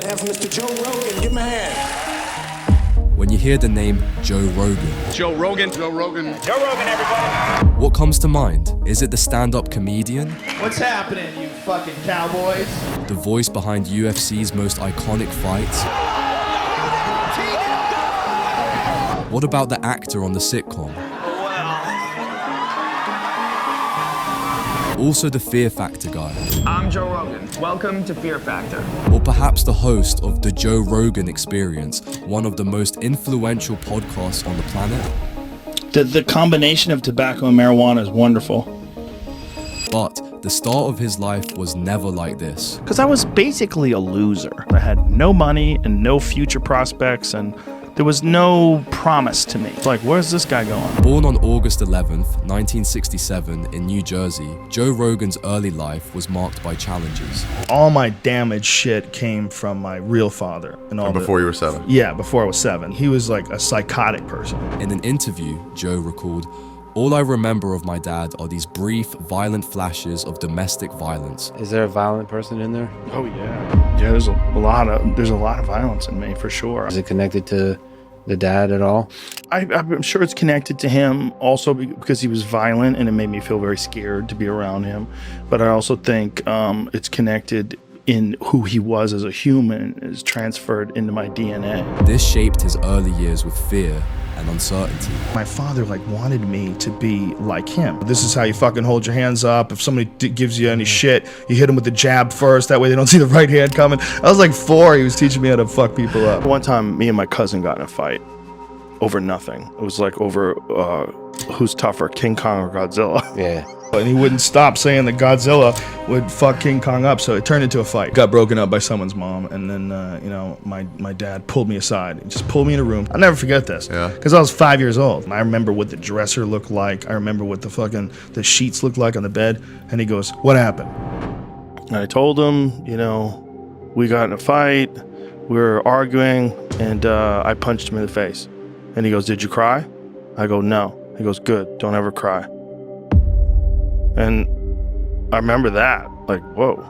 I have Mr. Joe Rogan. Give him a hand. When you hear the name Joe Rogan, Joe Rogan, everybody. what comes to mind? Is it the stand-up comedian? What's happening, you fucking cowboys? The voice behind UFC's most iconic fights? What about the actor on the sitcom? Also the Fear Factor guy. I'm Joe Rogan. Welcome to Fear Factor. Or perhaps the host of the Joe Rogan Experience, one of the most influential podcasts on the planet. The combination of tobacco and marijuana is wonderful. But the start of his life was never like this. Because I was basically a loser. I had no money and no future prospects, and there was no promise to me. It's like, where's this guy going? Born on August 11th, 1967 in New Jersey, Joe Rogan's early life was marked by challenges. All my damaged shit came from my real father. And Before you were 7? Yeah, before I was 7. He was like a psychotic person. In an interview, Joe recalled, "All I remember of my dad are these brief, violent flashes of domestic violence." Is there a violent person in there? Oh yeah. Yeah, there's a lot of violence in me for sure. Is it connected to the dad at all? I'm sure it's connected to him also because he was violent and it made me feel very scared to be around him. But I also think it's connected in who he was as a human is transferred into my DNA. This shaped his early years with fear and uncertainty. My father wanted me to be like him. This is how you fucking hold your hands up. If somebody gives you any shit, you hit them with the jab first. That way they don't see the right hand coming. I was like 4. He was teaching me how to fuck people up. One time, me and my cousin got in a fight over nothing. It was like over who's tougher, King Kong or Godzilla. Yeah. And he wouldn't stop saying that Godzilla would fuck King Kong up, so it turned into a fight. Got broken up by someone's mom, and then, my dad pulled me aside. He just pulled me in a room. I'll never forget this. Yeah. Because I was 5 years old. I remember what the dresser looked like. I remember what the sheets looked like on the bed. And he goes, "What happened?" And I told him, we got in a fight, we were arguing, and I punched him in the face. And he goes, "Did you cry?" I go, "No." He goes, "Good, don't ever cry." And I remember that, like, whoa,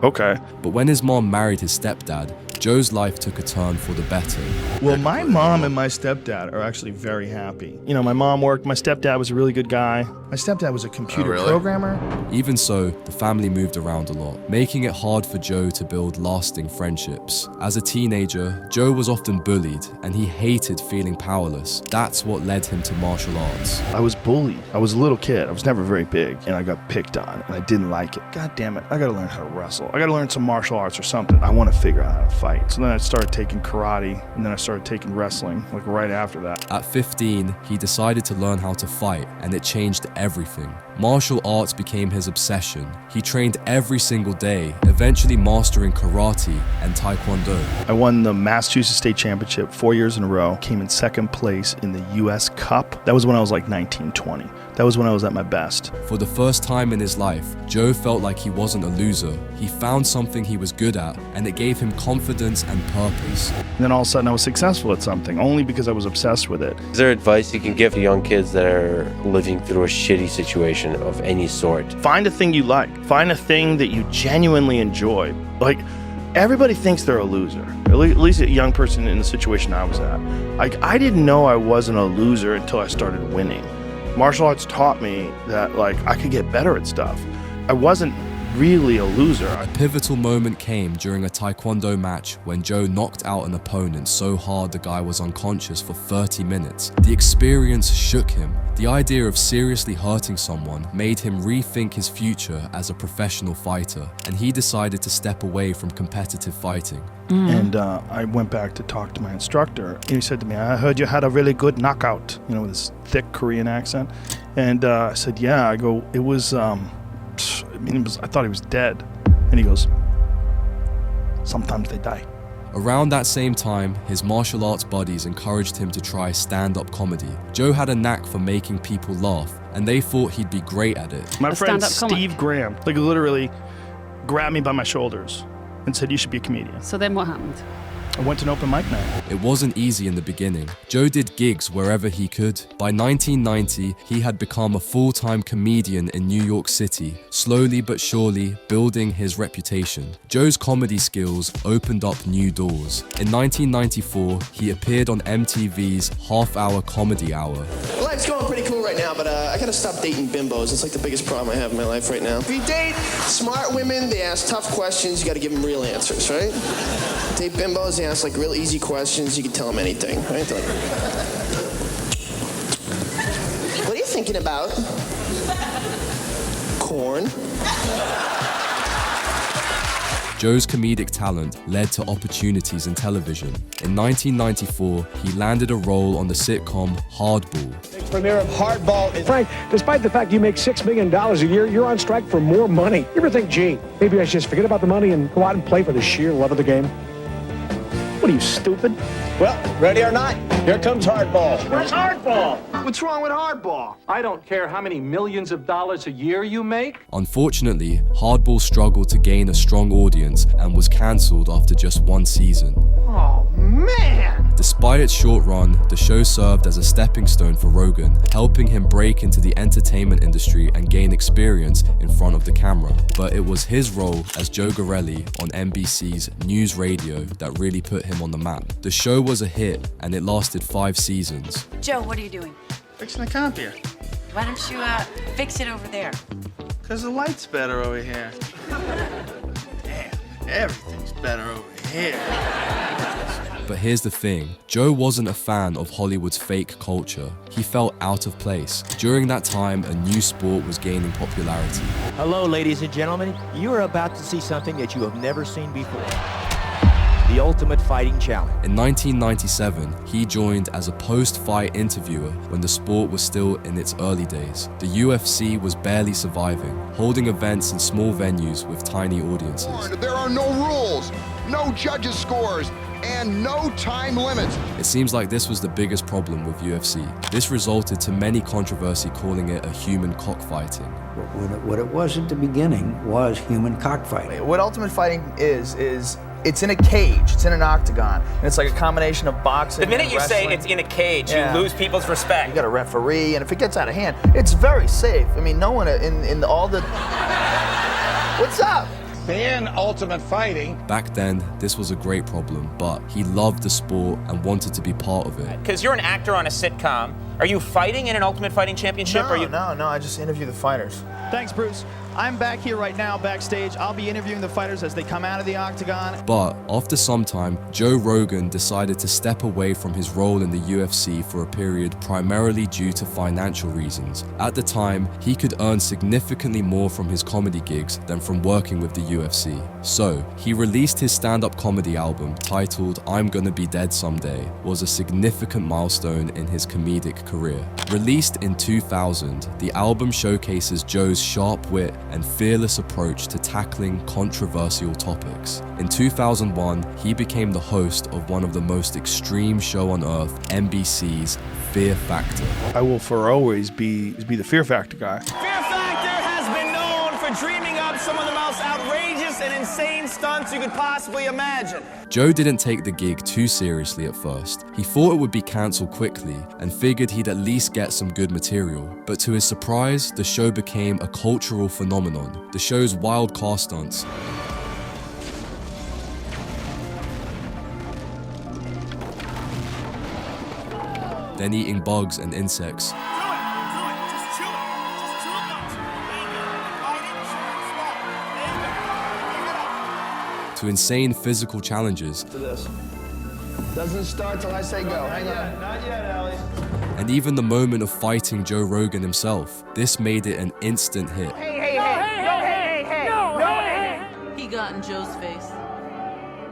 okay. But when his mom married his stepdad, Joe's life took a turn for the better. Well, my mom and my stepdad are actually very happy. My mom worked, my stepdad was a really good guy. My stepdad was a computer really? programmer. Even so, the family moved around a lot, making it hard for Joe to build lasting friendships. As a teenager, Joe was often bullied, and he hated feeling powerless. That's what led him to martial arts. I was bullied. I was a little kid. I was never very big, and I got picked on, and I didn't like it. God damn it, I gotta learn how to wrestle. I gotta learn some martial arts or something. I want to figure out how to fight. So then I started taking karate, and then I started taking wrestling, like right after that. At 15, he decided to learn how to fight, and it changed everything. Martial arts became his obsession. He trained every single day, eventually mastering karate and taekwondo. I won the Massachusetts State Championship 4 years in a row, came in second place in the US Cup. That was when I was like 19, 20. That was when I was at my best. For the first time in his life, Joe felt like he wasn't a loser. He found something he was good at, and it gave him confidence and purpose. And then all of a sudden I was successful at something, only because I was obsessed with it. Is there advice you can give to young kids that are living through a shitty situation of any sort? Find a thing you like. Find a thing that you genuinely enjoy. Like, everybody thinks they're a loser. At least a young person in the situation I was at. Like, I didn't know I wasn't a loser until I started winning. Martial arts taught me that, like, I could get better at stuff. I wasn't really a loser. A pivotal moment came during a taekwondo match when Joe knocked out an opponent so hard the guy was unconscious for 30 minutes. The experience shook him. The idea of seriously hurting someone made him rethink his future as a professional fighter, and he decided to step away from competitive fighting. And I went back to talk to my instructor, and he said to me, "I heard you had a really good knockout," with this thick Korean accent. And I said, "Yeah." I go, "It was, I thought he was dead." And he goes, "Sometimes they die." Around that same time, his martial arts buddies encouraged him to try stand-up comedy. Joe had a knack for making people laugh, and they thought he'd be great at it. My friend stand-up comic? Steve Graham, literally grabbed me by my shoulders and said, "You should be a comedian." So then what happened? I went to an open mic night. It wasn't easy in the beginning. Joe did gigs wherever he could. By 1990, he had become a full-time comedian in New York City, slowly but surely building his reputation. Joe's comedy skills opened up new doors. In 1994, he appeared on MTV's half-hour comedy hour. Life's going pretty cool right now, but I gotta stop dating bimbos. It's like the biggest problem I have in my life right now. If you date smart women, they ask tough questions, you gotta give them real answers, right? Date bimbos, they ask like real easy questions, you can tell them anything, right? They're like, what are you thinking about? Corn. Joe's comedic talent led to opportunities in television. In 1994, he landed a role on the sitcom Hardball. Premiere of Hardball is... Frank, despite the fact you make $6 million a year, you're on strike for more money. You ever think, gee, maybe I should just forget about the money and go out and play for the sheer love of the game? What are you, stupid? Well, ready or not, here comes Hardball. Where's Hardball? What's wrong with hardball? I don't care how many millions of dollars a year you make. Unfortunately, Hardball struggled to gain a strong audience and was cancelled after just one season. Oh, man! Despite its short run, the show served as a stepping stone for Rogan, helping him break into the entertainment industry and gain experience in front of the camera. But it was his role as Joe Gorelli on NBC's News Radio that really put him on the map. The show was a hit, and it lasted 5 seasons. Joe, what are you doing? Fixing the comp here. Why don't you fix it over there? Because the light's better over here. Damn, everything's better over here. But here's the thing, Joe wasn't a fan of Hollywood's fake culture. He felt out of place. During that time, a new sport was gaining popularity. Hello, ladies and gentlemen. You are about to see something that you have never seen before. The Ultimate Fighting Challenge. In 1997, he joined as a post-fight interviewer when the sport was still in its early days. The UFC was barely surviving, holding events in small venues with tiny audiences. There are no rules, no judges' scores, and no time limits. It seems like this was the biggest problem with UFC. This resulted to many controversy calling it a human cockfighting. What it was at the beginning was human cockfighting. What Ultimate Fighting is it's in a cage, it's in an octagon, and it's like a combination of boxing. The minute and you wrestling. say it's in a cage, Yeah. you lose people's respect. You got a referee, and if it gets out of hand, it's very safe. I mean, no one in all the... What's up? In Ultimate Fighting. Back then, this was a great problem, but he loved the sport and wanted to be part of it. Because you're an actor on a sitcom. Are you fighting in an Ultimate Fighting Championship? No, I just interview the fighters. Thanks, Bruce. I'm back here right now backstage. I'll be interviewing the fighters as they come out of the octagon. But after some time, Joe Rogan decided to step away from his role in the UFC for a period primarily due to financial reasons. At the time, he could earn significantly more from his comedy gigs than from working with the UFC. So, he released his stand-up comedy album titled I'm Gonna Be Dead Someday, was a significant milestone in his comedic career. Released in 2000, the album showcases Joe's sharp wit and fearless approach to tackling controversial topics. In 2001, he became the host of one of the most extreme show on earth, NBC's Fear Factor. I will for always be the Fear Factor guy. Fear Factor has been known for dreaming up some of the most outrageous and insane stunts you could possibly imagine. Joe didn't take the gig too seriously at first. He thought it would be cancelled quickly and figured he'd at least get some good material. But to his surprise, the show became a cultural phenomenon. The show's wild car stunts, then eating bugs and insects, to insane physical challenges, To this. Doesn't start till I say go. Hang on. Not yet, Allie. and even the moment of fighting Joe Rogan himself. This made it an instant hit. He got in Joe's face.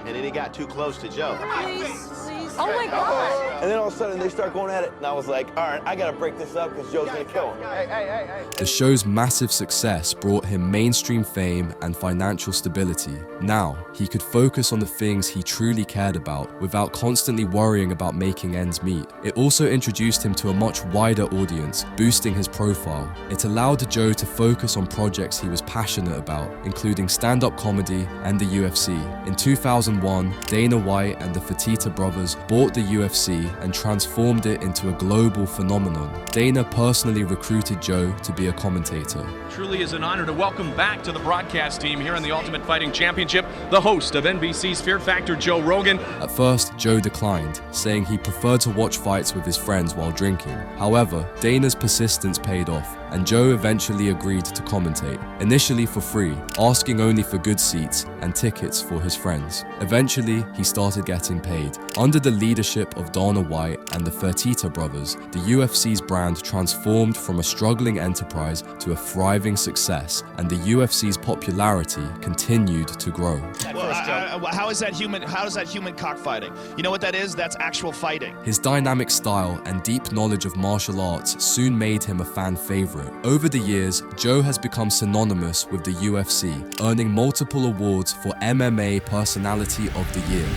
And then he got too close to Joe. Please. Oh my God. And then all of a sudden they start going at it, and I was like, all right, I gotta break this up because Joe's gonna kill him. Hey. The show's massive success brought him mainstream fame and financial stability. Now, he could focus on the things he truly cared about without constantly worrying about making ends meet. It also introduced him to a much wider audience, boosting his profile. It allowed Joe to focus on projects he was passionate about, including stand-up comedy and the UFC. In 2001, 2001, Dana White and the Fertitta brothers bought the UFC and transformed it into a global phenomenon. Dana personally recruited Joe to be a commentator. Truly is an honor to welcome back to the broadcast team here on the Ultimate Fighting Championship, the host of NBC's Fear Factor, Joe Rogan. At first, Joe declined, saying he preferred to watch fights with his friends while drinking. However, Dana's persistence paid off, and Joe eventually agreed to commentate, initially for free, asking only for good seats and tickets for his friends. Eventually, he started getting paid. Under the leadership of Dana White and the Fertitta brothers, the UFC's brand transformed from a struggling enterprise to a thriving success, and the UFC's popularity continued to grow. How does that human cockfighting? You know what that is? That's actual fighting. His dynamic style and deep knowledge of martial arts soon made him a fan favorite. Over the years, Joe has become synonymous with the UFC, earning multiple awards for MMA Personality of the Year.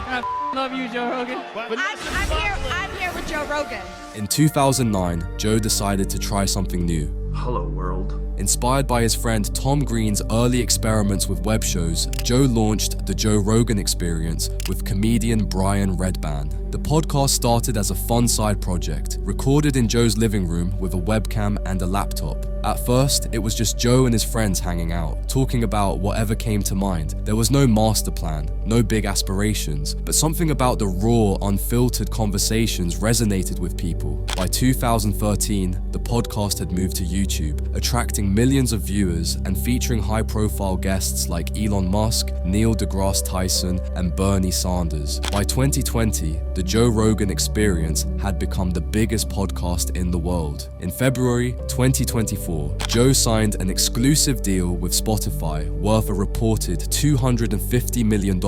I love you, Joe Rogan. I'm here with Joe Rogan. In 2009, Joe decided to try something new. Hello, world. Inspired by his friend Tom Green's early experiments with web shows, Joe launched the Joe Rogan Experience with comedian Brian Redban. The podcast started as a fun side project, recorded in Joe's living room with a webcam and a laptop. At first, it was just Joe and his friends hanging out, talking about whatever came to mind. There was no master plan, no big aspirations, but something about the raw, unfiltered conversations resonated with people. By 2013, the podcast had moved to YouTube, attracting millions of viewers and featuring high-profile guests like Elon Musk, Neil deGrasse Tyson, and Bernie Sanders. By 2020, the Joe Rogan Experience had become the biggest podcast in the world. In February 2024, Joe signed an exclusive deal with Spotify worth a reported $250 million.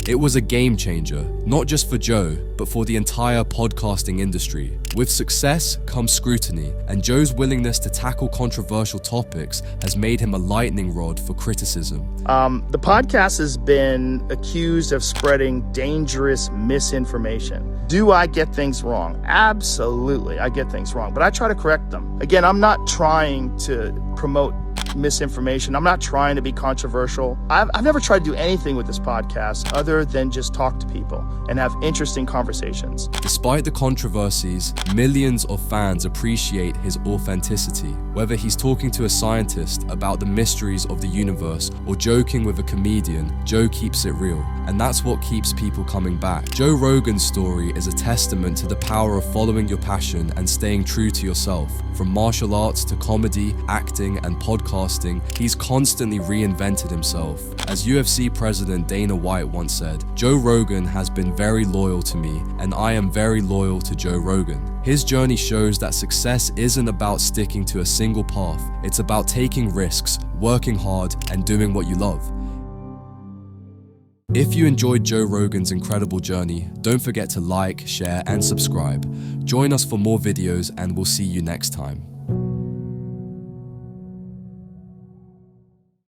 It was a game changer, not just for Joe, but for the entire podcasting industry. With success comes scrutiny, and Joe's willingness to tackle controversial topics has made him a lightning rod for criticism. The podcast has been accused of spreading dangerous misinformation. Do I get things wrong? Absolutely, I get things wrong, but I try to correct them. Again, I'm not trying to promote misinformation. I'm not trying to be controversial. I've never tried to do anything with this podcast other than just talk to people and have interesting conversations. Despite the controversies, millions of fans appreciate his authenticity. Whether he's talking to a scientist about the mysteries of the universe or joking with a comedian, Joe keeps it real. And that's what keeps people coming back. Joe Rogan's story is a testament to the power of following your passion and staying true to yourself. From martial arts to comedy, acting, and podcasting, he's constantly reinvented himself. As UFC President Dana White once said, "Joe Rogan has been very loyal to me, and I am very loyal to Joe Rogan." His journey shows that success isn't about sticking to a single path. It's about taking risks, working hard, and doing what you love. If you enjoyed Joe Rogan's incredible journey, don't forget to like, share, and subscribe. Join us for more videos, and we'll see you next time.